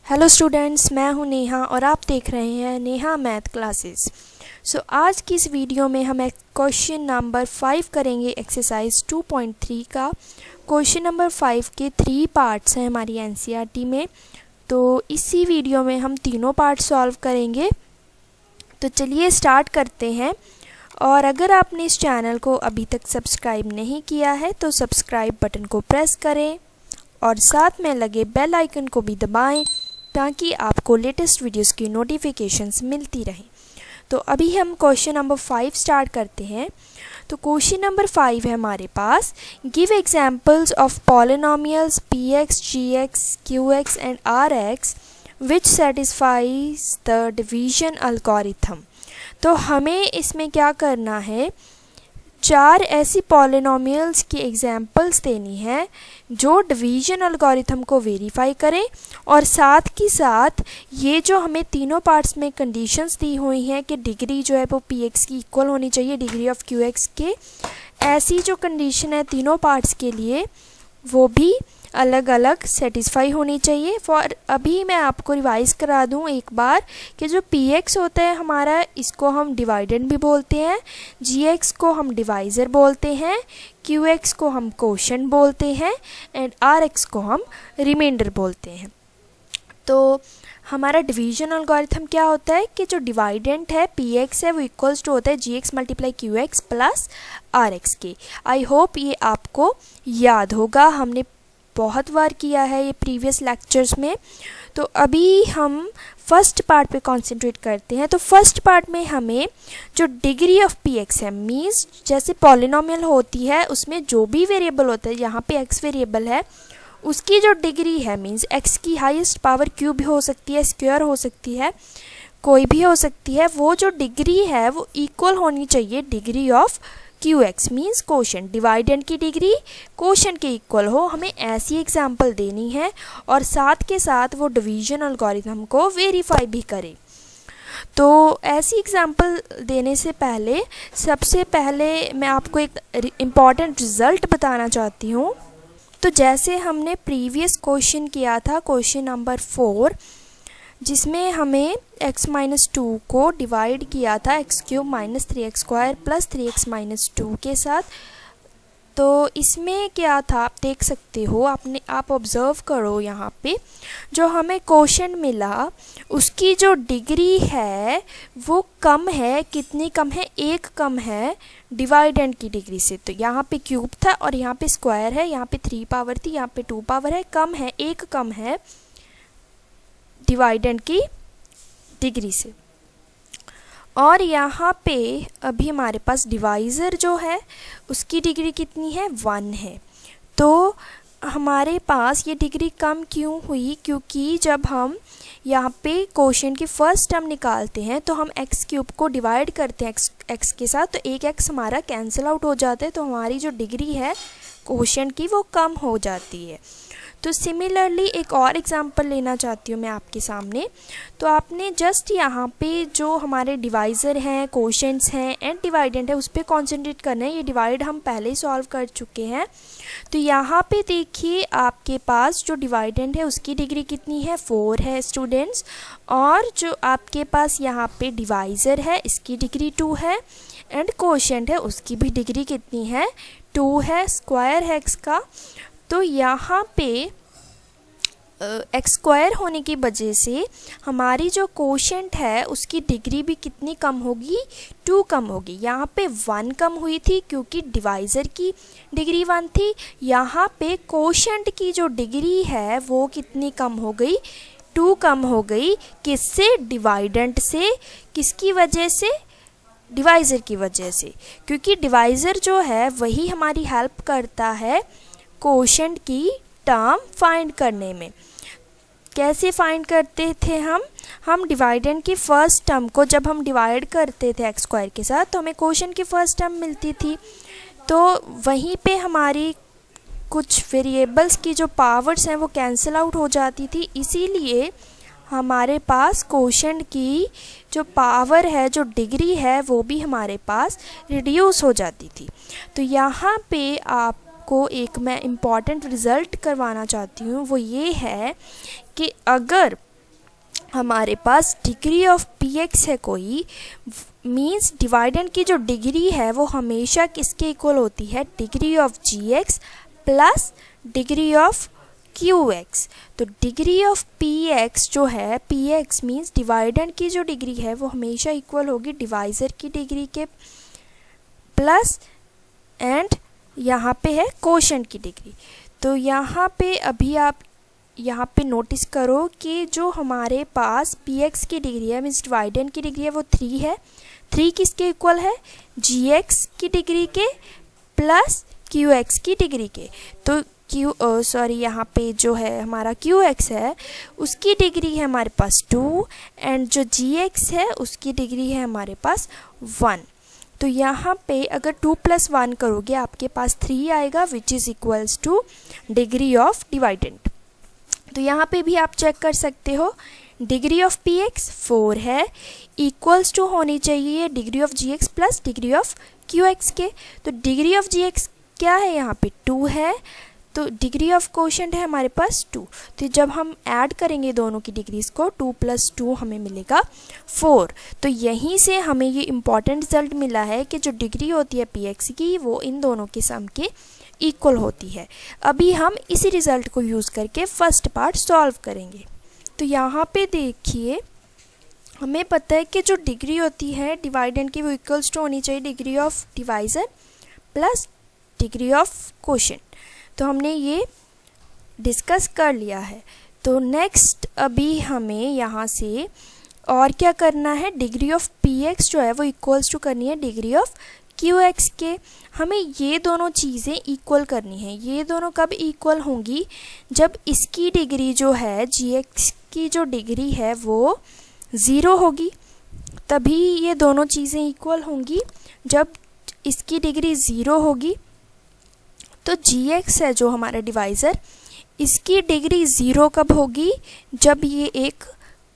Hello students, मैं हूं नेहा और आप देख रहे हैं नेहा मैथ क्लासेस। आज की इस वीडियो में हम क्वेश्चन नंबर 5 करेंगे एक्सरसाइज 2.3 का। क्वेश्चन नंबर 5 के 3 पार्ट्स हैं हमारी एनसीईआरटी में, तो इसी वीडियो में हम तीनों पार्ट सॉल्व करेंगे। तो चलिए स्टार्ट करते हैं। और अगर आपने इस चैनल को अभी तक सब्सक्राइब नहीं किया है तो सब्सक्राइब बटन को प्रेस करें और साथ में लगे बेल आइकन को भी दबाएं ताकि आपको लेटेस्ट वीडियोस की नोटिफिकेशंस मिलती रहें। तो अभी हम क्वेश्चन नंबर 5 स्टार्ट करते हैं। तो क्वेश्चन नंबर 5 है हमारे पास, give examples of polynomials px, gx, qx and rx which satisfies the division algorithm. तो हमें इसमें क्या करना है, 4 ऐसी पॉलिनोमियल्स की एग्जांपल्स देनी है जो डिवीजन एल्गोरिथम को वेरीफाई करें और साथ ही साथ ये जो हमें तीनों पार्ट्स में कंडीशंस दी हुई हैं कि डिग्री जो है वो px की इक्वल होनी चाहिए डिग्री ऑफ qx के, ऐसी जो कंडीशन है तीनों पार्ट्स के लिए वो भी अलग अलग सेटिस्फाई होनी चाहिए। फॉर अभी मैं आपको रिवाइज़ करा दूं एक बार कि जो px होता है हमारा, इसको हम डिवाइडेंड भी बोलते हैं, gx को हम डिवाइज़र बोलते हैं, qx को हम कोशेंट बोलते हैं एंड rx को हम रिमाइंडर बोलते हैं। तो हमारा डिवीजन एल्गोरिथम क्या होता है कि जो डिवाइडेंट है px है वो इक्वल्स टू होता है gx multiply qx plus rx के। आई होप ये आपको याद होगा, हमने बहुत बार किया है ये प्रीवियस लेक्चर्स में। तो अभी हम फर्स्ट पार्ट पे कंसंट्रेट करते हैं। तो फर्स्ट पार्ट में हमें जो डिग्री ऑफ px है, मीन्स जैसे पॉलिनोमियल होती है उसमें जो भी वेरिएबल होता है, यहाँ पे x वेरिएबल है, उसकी जो डिग्री है मीन्स x की हाईएस्ट पावर क्यूब भी हो सकती है, स्क्वायर हो सकती है, कोई भी हो सकती है, वो जो डिग्री है वो इक्वल होनी चाहिए degree of qx means quotient. Dividend की डिग्री कोशेंट के इक्वल हो, हमें ऐसी एग्जांपल देनी है और साथ के साथ वो डिवीजन एल्गोरिथम को वेरीफाई भी करे। तो ऐसी एग्जांपल देने से पहले सबसे पहले मैं आपको एक इम्पॉर्टेंट रिज़ल्ट बताना चाहती हूँ। तो जैसे हमने प्रीवियस क्वेश्चन किया था, क्वेश्चन नंबर 4, जिसमें हमें x-2 को डिवाइड किया था x³ - 3x² प्लस 3x - 2 के साथ। तो इसमें क्या था आप देख सकते हो, आप ऑब्ज़र्व करो, यहाँ पे जो हमें क्वेश्चन मिला उसकी जो डिग्री है वो कम है, कितनी कम है, 1 कम है डिवाइडेंड की डिग्री से। तो यहाँ पे क्यूब था और यहाँ पे स्क्वायर है, यहाँ पे 3 पावर थी, यहाँ पे 2 पावर है, कम है, 1 कम है डिवाइडेंड की डिग्री से। और यहाँ पे अभी हमारे पास डिवाइज़र जो है उसकी डिग्री कितनी है, 1 है। तो हमारे पास ये डिग्री कम क्यों हुई, क्योंकि जब हम यहाँ पे कोशेंट की फर्स्ट टर्म निकालते हैं तो हम x³ को डिवाइड करते हैं x के साथ, तो एक x हमारा कैंसिल आउट हो जाता है, तो हमारी जो डिग्री है कोशेंट की वो कम हो जाती है। तो सिमिलरली एक और एग्जांपल लेना चाहती हूँ मैं आपके सामने। तो आपने जस्ट यहाँ पे जो हमारे डिवाइज़र हैं, कोशेंट्स हैं एंड डिवाइडेंड है उस पर कॉन्सेंट्रेट करना है। ये डिवाइड हम पहले ही सॉल्व कर चुके हैं। तो यहाँ पे देखिए आपके पास जो डिवाइडेंड है उसकी डिग्री कितनी है, 4 है स्टूडेंट्स, और जो आपके पास यहाँ पे डिवाइज़र है इसकी डिग्री 2 है एंड कोशेंट है उसकी भी डिग्री कितनी है, 2 है, स्क्वायर है x का। तो यहाँ पे एक्स स्क्वायर होने की वजह से हमारी जो कोशेंट है उसकी डिग्री भी कितनी कम होगी, 2 कम होगी। यहाँ पे 1 कम हुई थी क्योंकि डिवाइज़र की डिग्री 1 थी। यहाँ पे कोशेंट की जो डिग्री है वो कितनी कम हो गई, 2 कम हो गई। किससे, डिवाइडेंट से। किसकी वजह से, डिवाइज़र की वजह से, क्योंकि डिवाइज़र जो है वही हमारी हेल्प करता है कोशेंट की टर्म फाइंड करने में। कैसे फाइंड करते थे हम डिवाइडेंड की फर्स्ट टर्म को जब हम डिवाइड करते थे x² के साथ तो हमें कोशेंट की फर्स्ट टर्म मिलती थी। तो वहीं पे हमारी कुछ वेरिएबल्स की जो पावर्स हैं वो कैंसिल आउट हो जाती थी, इसीलिए हमारे पास कोशेंट की जो पावर है, जो डिग्री है, वो भी हमारे पास रिड्यूस हो जाती थी। तो यहाँ पे आप आपको एक मैं इम्पॉर्टेंट रिज़ल्ट करवाना चाहती हूँ, वो ये है कि अगर हमारे पास डिग्री ऑफ पी एक्स है कोई, मीन्स डिवाइडेंड की जो डिग्री है वो हमेशा किसके इक्वल होती है, degree of g x plus degree of q x. तो डिग्री ऑफ पी एक्स जो है, पी एक्स मीन्स डिवाइडेंड की जो डिग्री है वो हमेशा इक्वल होगी डिवाइज़र की डिग्री के प्लस एंड यहाँ पे है कोशेंट की डिग्री। तो यहाँ पे अभी आप यहाँ पे नोटिस करो कि जो हमारे पास पी एक्स की डिग्री है मीन्स डिवाइडेंड की डिग्री है वो 3 है। 3 किसके इक्वल है, जी एक्स की डिग्री के प्लस क्यू एक्स की डिग्री के। तो यहाँ पे जो है हमारा क्यू एक्स है उसकी डिग्री है हमारे पास 2 एंड जो जी एक्स है उसकी डिग्री है हमारे पास 1। तो यहाँ पे अगर 2 + 1 करोगे आपके पास 3 आएगा which is equals two degree of dividend. तो यहाँ पे भी आप चेक कर सकते हो, डिग्री ऑफ पी एक्स 4 है, इक्वल्स टू होनी चाहिए degree of g x plus degree of q x के। तो डिग्री ऑफ जी एक्स क्या है यहाँ पे 2 है, तो डिग्री ऑफ कोशेंट है हमारे पास 2। तो जब हम ऐड करेंगे दोनों की डिग्रीज को 2 + 2 हमें मिलेगा 4। तो यहीं से हमें ये इम्पॉर्टेंट रिजल्ट मिला है कि जो डिग्री होती है पी एक्स की वो इन दोनों के सम के इक्वल होती है। अभी हम इसी रिज़ल्ट को यूज़ करके फर्स्ट पार्ट सॉल्व करेंगे। तो यहाँ पे देखिए हमें पता है कि जो डिग्री होती है डिवाइडेंड की वो इक्वल्स टू होनी चाहिए degree of divisor plus degree of quotient. तो हमने ये डिस्कस कर लिया है। तो नेक्स्ट अभी हमें यहाँ से और क्या करना है, डिग्री ऑफ पी एक्स जो है वो इक्वल्स टू करनी है डिग्री ऑफ क्यू एक्स के। हमें ये दोनों चीज़ें इक्वल करनी है। ये दोनों कब इक्वल होंगी, जब इसकी डिग्री जो है जी एक्स की जो डिग्री है वो 0 होगी, तभी ये दोनों चीज़ें इक्वल होंगी। जब इसकी डिग्री 0 होगी तो जी एक्स है जो हमारा डिवाइज़र, इसकी डिग्री 0 कब होगी, जब ये एक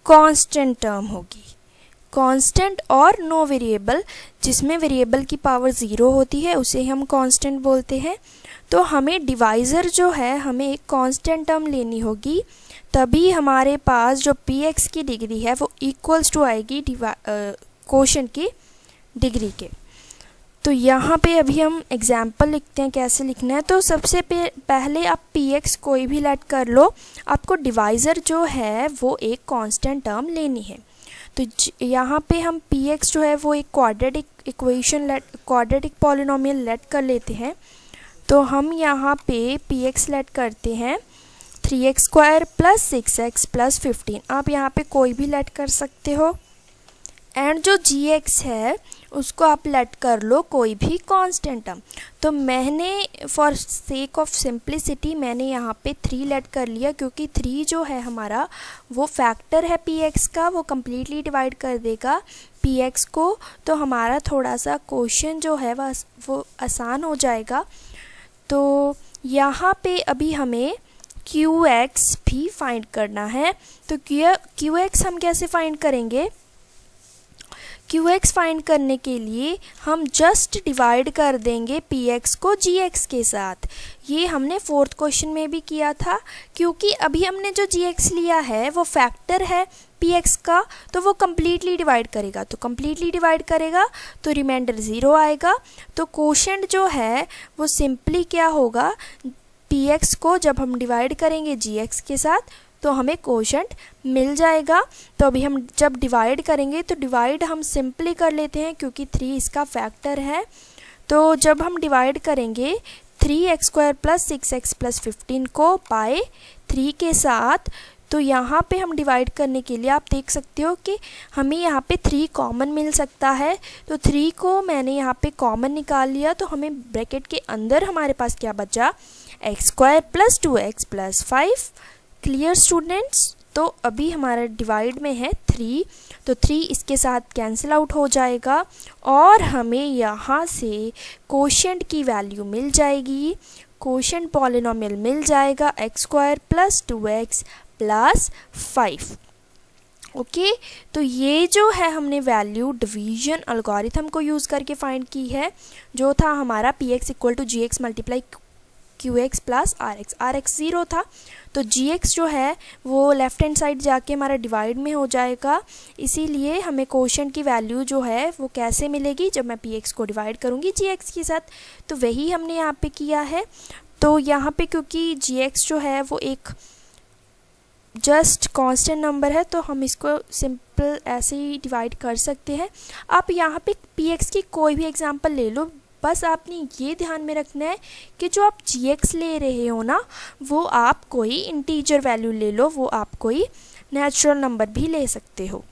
कांस्टेंट टर्म होगी। कांस्टेंट और नो वेरिएबल, जिसमें वेरिएबल की पावर 0 होती है उसे हम कांस्टेंट बोलते हैं। तो हमें डिवाइज़र जो है हमें एक कांस्टेंट टर्म लेनी होगी, तभी हमारे पास जो पी एक्स की डिग्री है वो इक्वल्स टू आएगी कोशेंट की डिग्री के। तो यहाँ पे अभी हम एग्जाम्पल लिखते हैं कैसे लिखना है। तो सबसे पहले आप पी एक्स कोई भी लेट कर लो, आपको डिवाइज़र जो है वो एक कांस्टेंट टर्म लेनी है। तो यहाँ पे हम पी एक्स जो है वो एक क्वाड्रेटिक पॉलिनोमियल लेट कर लेते हैं। तो हम यहाँ पे पी एक्स लेट करते हैं 3x² + 6x + 15। आप यहाँ पे कोई भी लेट कर सकते हो एंड जो जी एक्स है उसको आप लेट कर लो कोई भी कांस्टेंट टर्म। तो मैंने फॉर सेक ऑफ सिंप्लिसिटी मैंने यहाँ पे 3 लेट कर लिया, क्योंकि 3 जो है हमारा वो फैक्टर है पी एक्स का, वो कम्प्लीटली डिवाइड कर देगा पी एक्स को। तो हमारा थोड़ा सा क्वेश्चन जो है वो आसान हो जाएगा। तो यहाँ पे अभी हमें क्यू एक्स भी फाइंड करना है। तो क्यू एक्स हम कैसे फाइंड करेंगे, क्यू एक्स फाइंड करने के लिए हम जस्ट डिवाइड कर देंगे पी एक्स को जी एक्स के साथ। ये हमने 4th क्वेश्चन में भी किया था, क्योंकि अभी हमने जो जी एक्स लिया है वो फैक्टर है पी एक्स का, तो वो कम्प्लीटली डिवाइड करेगा। तो कम्प्लीटली डिवाइड करेगा तो रिमाइंडर 0 आएगा। तो कोशेंट जो है वो सिंपली क्या होगा, पी एक्स को जब हम डिवाइड करेंगे जी एक्स के साथ तो हमें कोशेंट मिल जाएगा। तो अभी हम जब डिवाइड करेंगे तो डिवाइड हम सिंपली कर लेते हैं, क्योंकि 3 इसका फैक्टर है। तो जब हम डिवाइड करेंगे 3x² + 6x + 15 को बाय 3 के साथ, तो यहाँ पे हम डिवाइड करने के लिए आप देख सकते हो कि हमें यहाँ पे 3 कॉमन मिल सकता है। तो 3 को मैंने यहाँ पे कॉमन निकाल लिया, तो हमें ब्रैकेट के अंदर हमारे पास क्या बचा, x² + 2x + 5। Clear students. तो अभी हमारा डिवाइड में है 3, तो 3 इसके साथ कैंसिल आउट हो जाएगा और हमें यहाँ से कोशेंट की वैल्यू मिल जाएगी, कोशेंट पॉलिनोमियल मिल जाएगा x² + 2x + 5। ओके, तो ये जो है हमने वैल्यू डिवीजन एल्गोरिथम को यूज़ करके फाइंड की है, जो था हमारा px = gx × q x plus r x 0 था, तो जी एक्स जो है वो लेफ्ट हैंड साइड जाके हमारा डिवाइड में हो जाएगा। इसीलिए हमें कोशेंट की वैल्यू जो है वो कैसे मिलेगी, जब मैं पी एक्स को डिवाइड करूँगी जी एक्स के साथ। तो वही हमने यहाँ पे किया है। तो यहाँ पे क्योंकि जी एक्स जो है वो एक जस्ट कांस्टेंट नंबर है, तो हम इसको सिंपल ऐसे ही डिवाइड कर सकते हैं। आप यहाँ पे पी एक्स की कोई भी एग्जांपल ले लो, बस आपने ये ध्यान में रखना है कि जो आप जी एक्स ले रहे हो ना, वो आप कोई इंटीजर वैल्यू ले लो, वो आप कोई नेचुरल नंबर भी ले सकते हो।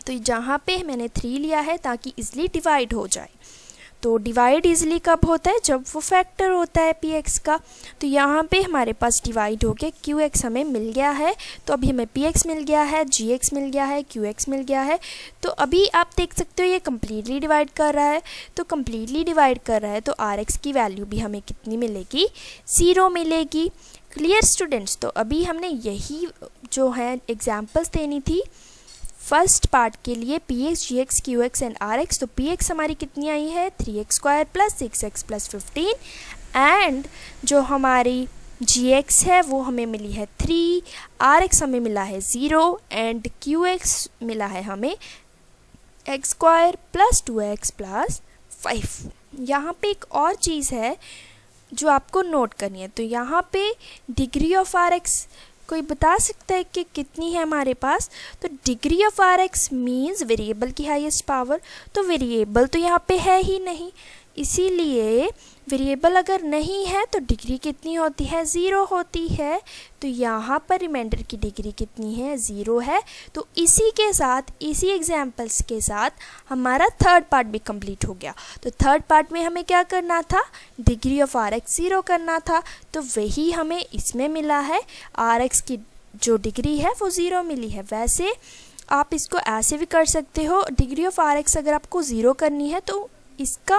तो जहाँ पे मैंने 3 लिया है ताकि इजली डिवाइड हो जाए। तो डिवाइड इजली कब होता है, जब वो फैक्टर होता है पी एक्स का। तो यहाँ पे हमारे पास डिवाइड हो गया, क्यू एक्स हमें मिल गया है, तो अभी हमें पी एक्स मिल गया है, जी एक्स मिल गया है, क्यू एक्स मिल गया है। तो अभी आप देख सकते हो ये कम्प्लीटली डिवाइड कर रहा है। तो कम्प्लीटली डिवाइड कर रहा है तो आर एक्स की वैल्यू भी हमें कितनी मिलेगी, 0 मिलेगी। Clear students. तो अभी हमने यही जो है एग्जाम्पल्स देनी थी फर्स्ट पार्ट के लिए, p x, g x, q x and r x. तो पी एक्स हमारी कितनी आई है, 3x² plus 6x plus 15, and जो हमारी जी एक्स है वो हमें मिली है 3, आर एक्स हमें मिला है 0 एंड क्यू एक्स मिला है हमें x² प्लस 2x प्लस 5। यहाँ पे एक और चीज़ है जो आपको नोट करनी है। तो यहाँ पे डिग्री ऑफ आर एक्स कोई बता सकता है कि कितनी है हमारे पास। तो degree of r x means variable की हाईएस्ट पावर। तो वेरिएबल तो यहाँ पे है ही नहीं, इसीलिए वेरिएबल अगर नहीं है तो डिग्री कितनी होती है, 0 होती है। तो यहाँ पर रिमाइंडर की डिग्री कितनी है, 0 है। तो इसी के साथ, इसी एग्जाम्पल्स के साथ हमारा थर्ड पार्ट भी कंप्लीट हो गया। तो थर्ड पार्ट में हमें क्या करना था, डिग्री ऑफ आर एक्स 0 करना था। तो वही हमें इसमें मिला है, आर एक्स की जो डिग्री है वो 0 मिली है। वैसे आप इसको ऐसे भी कर सकते हो, डिग्री ऑफ आर एक्स अगर आपको 0 करनी है तो इसका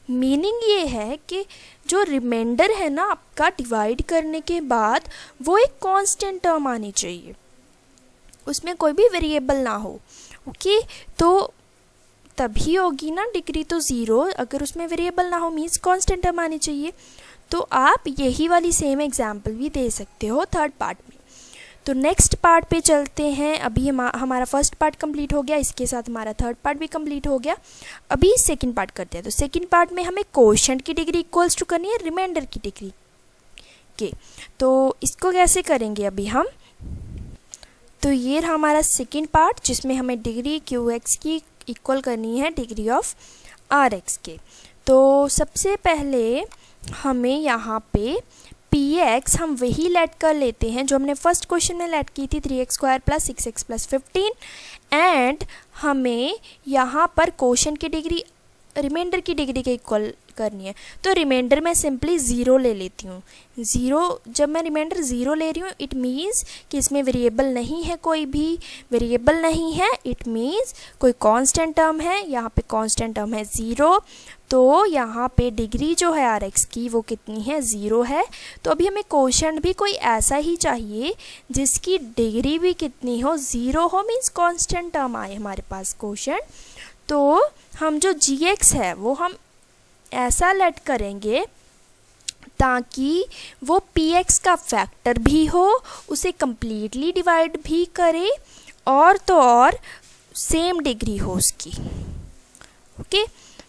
मीनिंग ये है कि जो रिमाइंडर है ना आपका डिवाइड करने के बाद, वो एक कांस्टेंट टर्म आनी चाहिए, उसमें कोई भी वेरिएबल ना हो। ओके, तो तभी होगी ना डिग्री तो 0, अगर उसमें वेरिएबल ना हो मीन्स कांस्टेंट टर्म आनी चाहिए। तो आप यही वाली सेम एग्जाम्पल भी दे सकते हो थर्ड पार्ट में। तो नेक्स्ट पार्ट पे चलते हैं। अभी हमारा फर्स्ट पार्ट कंप्लीट हो गया, इसके साथ हमारा थर्ड पार्ट भी कंप्लीट हो गया। अभी सेकंड पार्ट करते हैं। तो सेकंड पार्ट में हमें कोशेंट की डिग्री इक्वल्स टू करनी है रिमाइंडर की डिग्री के। तो इसको कैसे करेंगे अभी हम, तो ये रहा हमारा सेकंड पार्ट जिसमें हमें डिग्री क्यू एक्स की इक्वल करनी है डिग्री ऑफ आर एक्स के। तो सबसे पहले हमें यहाँ पे पी एक्स हम वही लेट कर लेते हैं जो हमने फर्स्ट क्वेश्चन में लेट की थी, 3x² plus 6x plus 15, and हमें यहाँ पर क्वेश्चन की डिग्री रिमाइंडर की डिग्री के इक्वल करनी है। तो रिमाइंडर मैं सिंपली 0 ले लेती हूँ। 0 जब मैं रिमाइंडर 0 ले रही हूँ इट मीन्स कि इसमें वेरिएबल नहीं है, कोई भी वेरिएबल नहीं है, इट मीन्स कोई कांस्टेंट टर्म है। यहाँ पे कांस्टेंट टर्म है 0, तो यहाँ पे डिग्री जो है आर एक्स की वो कितनी है, 0 है। तो अभी हमें क्वोशंट भी कोई ऐसा ही चाहिए जिसकी डिग्री भी कितनी हो, 0 हो, मीन्स कांस्टेंट टर्म आए हमारे पास क्वोशंट। तो हम जो जी एक्स है वो हम ऐसा लेट करेंगे ताकि वो पी एक्स का फैक्टर भी हो, उसे कम्प्लीटली डिवाइड भी करे, और तो और सेम डिग्री हो उसकी। ओके,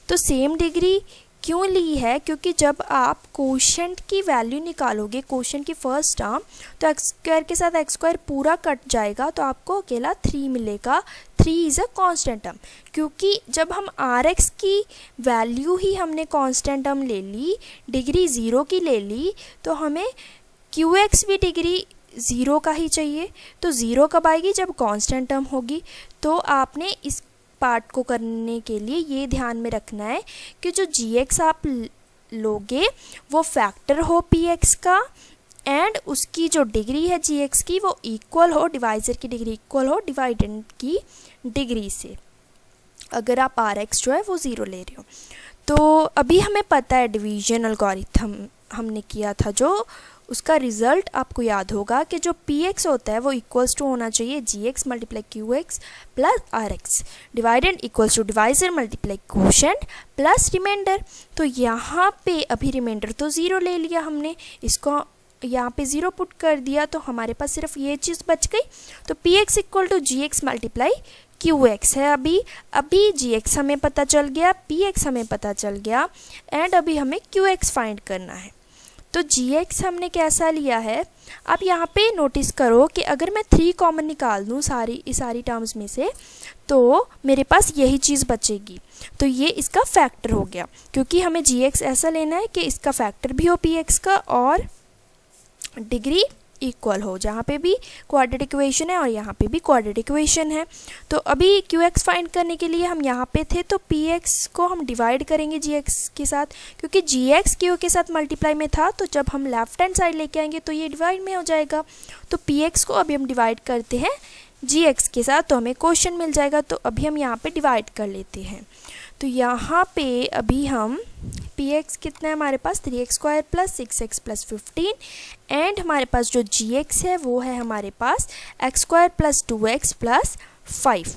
तो सेम डिग्री क्यों ली है, क्योंकि जब आप क्वोशंट की वैल्यू निकालोगे, क्वोशंट की फर्स्ट टर्म, तो x² के साथ x² पूरा कट जाएगा, तो आपको अकेला 3 मिलेगा। 3 इज़ अ कांस्टेंट टर्म, क्योंकि जब हम आर एक्स की वैल्यू ही हमने कांस्टेंट टर्म ले ली, डिग्री 0 की ले ली, तो हमें क्यू एक्स भी डिग्री 0 का ही चाहिए। तो 0 कब आएगी, जब कांस्टेंट टर्म होगी। तो आपने इस पार्ट को करने के लिए ये ध्यान में रखना है कि जो जी एक्स आप लोगे वो फैक्टर हो पी एक्स का, एंड उसकी जो डिग्री है जी एक्स की वो इक्वल हो, डिवाइजर की डिग्री इक्वल हो डिवाइडेंड की डिग्री से, अगर आप आर एक्स जो है वो 0 ले रहे हो। तो अभी हमें पता है डिवीजन एल्गोरिथम हमने किया था जो उसका रिज़ल्ट आपको याद होगा कि जो पी एक्स होता है वो इक्वल्स टू होना चाहिए g x multiply q x plus r x, dividend equals to divisor multiply quotient plus remainder. तो यहाँ पे अभी रिमाइंडर तो ज़ीरो ले लिया हमने, इसको यहाँ पे ज़ीरो पुट कर दिया तो हमारे पास सिर्फ ये चीज़ बच गई। तो p x equal to g x multiply q x है। अभी जी एक्स हमें पता चल गया, पी एक्स हमें पता चल गया, एंड अभी हमें क्यू एक्स फाइंड करना है। तो जी एक्स हमने कैसा लिया है, अब यहाँ पे नोटिस करो कि अगर मैं 3 कॉमन निकाल दूँ सारी टर्म्स में से तो मेरे पास यही चीज़ बचेगी। तो ये इसका फैक्टर हो गया, क्योंकि हमें जी एक्स ऐसा लेना है कि इसका फैक्टर भी हो पी एक्स का और डिग्री इक्वल हो, जहाँ पे भी क्वाड्रेटिक इक्वेशन है और यहाँ पे भी क्वाड्रेटिक इक्वेशन है। तो अभी क्यू एक्स फाइंड करने के लिए हम यहाँ पे थे, तो पी एक्स को हम डिवाइड करेंगे जी एक्स के साथ, क्योंकि जी एक्स क्यू के साथ मल्टीप्लाई में था, तो जब हम लेफ्ट हैंड साइड लेके आएंगे तो ये डिवाइड में हो जाएगा। तो पी एक्स को अभी हम डिवाइड करते हैं जी एक्स के साथ, तो हमें क्वेश्चन मिल जाएगा। तो अभी हम यहाँ पे डिवाइड कर लेते हैं। तो यहाँ पे अभी हम पी एक्स कितना है हमारे पास 3x square plus 6x plus 15, and हमारे पास जो जी एक्स है वो है हमारे पास x square plus 2x plus 5।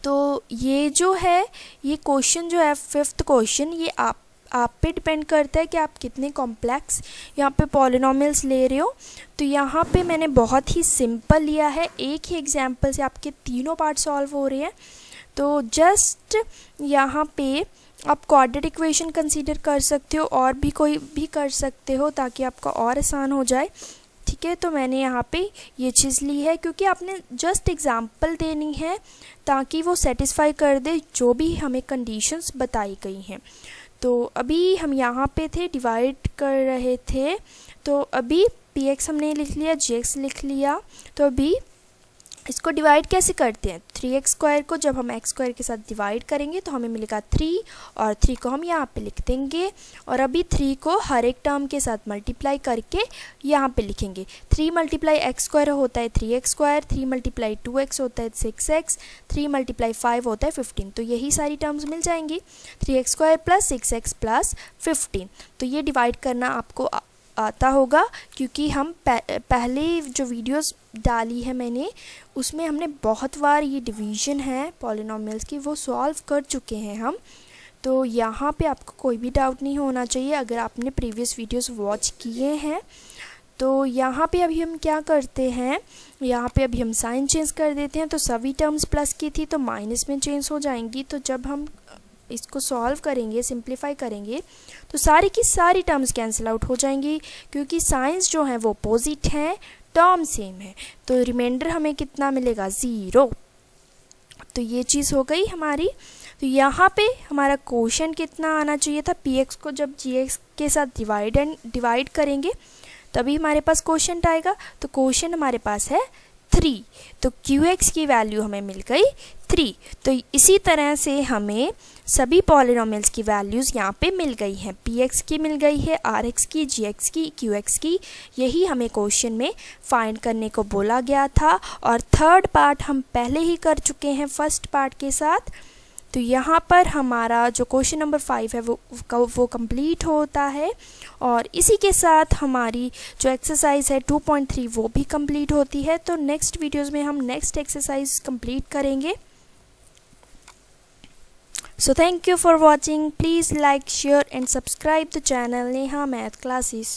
तो ये जो है ये क्वेश्चन जो है 5th क्वेश्चन, ये आप पे डिपेंड करता है कि आप कितने कॉम्प्लेक्स यहाँ पे पॉलिनोमियल्स ले रहे हो। तो यहाँ पे मैंने बहुत ही सिंपल लिया है, एक ही एग्जाम्पल से आपके तीनों पार्ट सॉल्व हो रहे हैं। तो जस्ट यहाँ पे आप क्वाड्रेटिक इक्वेशन कंसीडर कर सकते हो और भी कोई भी कर सकते हो ताकि आपका और आसान हो जाए, ठीक है। तो मैंने यहाँ पे ये चीज़ ली है क्योंकि आपने जस्ट एग्जांपल देनी है ताकि वो सेटिस्फाई कर दे जो भी हमें कंडीशंस बताई गई हैं। तो अभी हम यहाँ पे थे, डिवाइड कर रहे थे, तो अभी पी एक्स हमने लिख लिया, जी एक्स लिख लिया। तो अभी इसको डिवाइड कैसे करते हैं, 3x स्क्वायर को जब हम x स्क्वायर के साथ डिवाइड करेंगे तो हमें मिलेगा 3, और 3 को हम यहाँ पे लिख देंगे, और अभी 3 को हर एक टर्म के साथ मल्टीप्लाई करके यहाँ पे लिखेंगे। 3 मल्टीप्लाई x स्क्वायर होता है 3x स्क्वायर, 3 मल्टीप्लाई 2x होता है 6x, 3 मल्टीप्लाई 5 होता है 15। तो यही सारी टर्म्स मिल जाएंगी, 3x square plus 6x plus 15। तो ये डिवाइड करना आपको आता होगा क्योंकि हम पहले जो वीडियोस डाली है मैंने उसमें हमने बहुत बार ये डिवीज़न है पॉलिनोमियल्स की वो सॉल्व कर चुके हैं हम। तो यहाँ पे आपको कोई भी डाउट नहीं होना चाहिए अगर आपने प्रीवियस वीडियोस वॉच किए हैं। तो यहाँ पे अभी हम क्या करते हैं, यहाँ पे अभी हम साइन चेंज कर देते हैं। तो सभी टर्म्स प्लस की थी तो माइनस में चेंज हो जाएंगी। तो जब हम इसको सॉल्व करेंगे, सिंप्लीफाई करेंगे, तो सारी की सारी टर्म्स कैंसिल आउट हो जाएंगी क्योंकि साइंस जो है वो अपोजिट हैं, टर्म सेम है। तो रिमाइंडर हमें कितना मिलेगा, 0। तो ये चीज़ हो गई हमारी। तो यहाँ पे हमारा क्वोशंट कितना आना चाहिए था, पी एक्स को जब जी एक्स के साथ डिवाइड करेंगे तभी हमारे पास क्वोशंट आएगा। तो क्वोशंट हमारे पास है 3, तो क्यू एक्स की वैल्यू हमें मिल गई 3। तो इसी तरह से हमें सभी पॉलिनोमियल्स की वैल्यूज़ यहाँ पे मिल गई हैं, पी एक्स की मिल गई है, आर एक्स की, जी एक्स की, क्यू एक्स की। यही हमें क्वेश्चन में फाइंड करने को बोला गया था, और थर्ड पार्ट हम पहले ही कर चुके हैं फर्स्ट पार्ट के साथ। तो यहाँ पर हमारा जो क्वेश्चन नंबर 5 है वो कंप्लीट होता है, और इसी के साथ हमारी जो एक्सरसाइज है 2.3 वो भी कंप्लीट होती है। तो नेक्स्ट वीडियोस में हम नेक्स्ट एक्सरसाइज कंप्लीट करेंगे। So thank you for watching. Please like, share and subscribe the channel Neha Math Classes.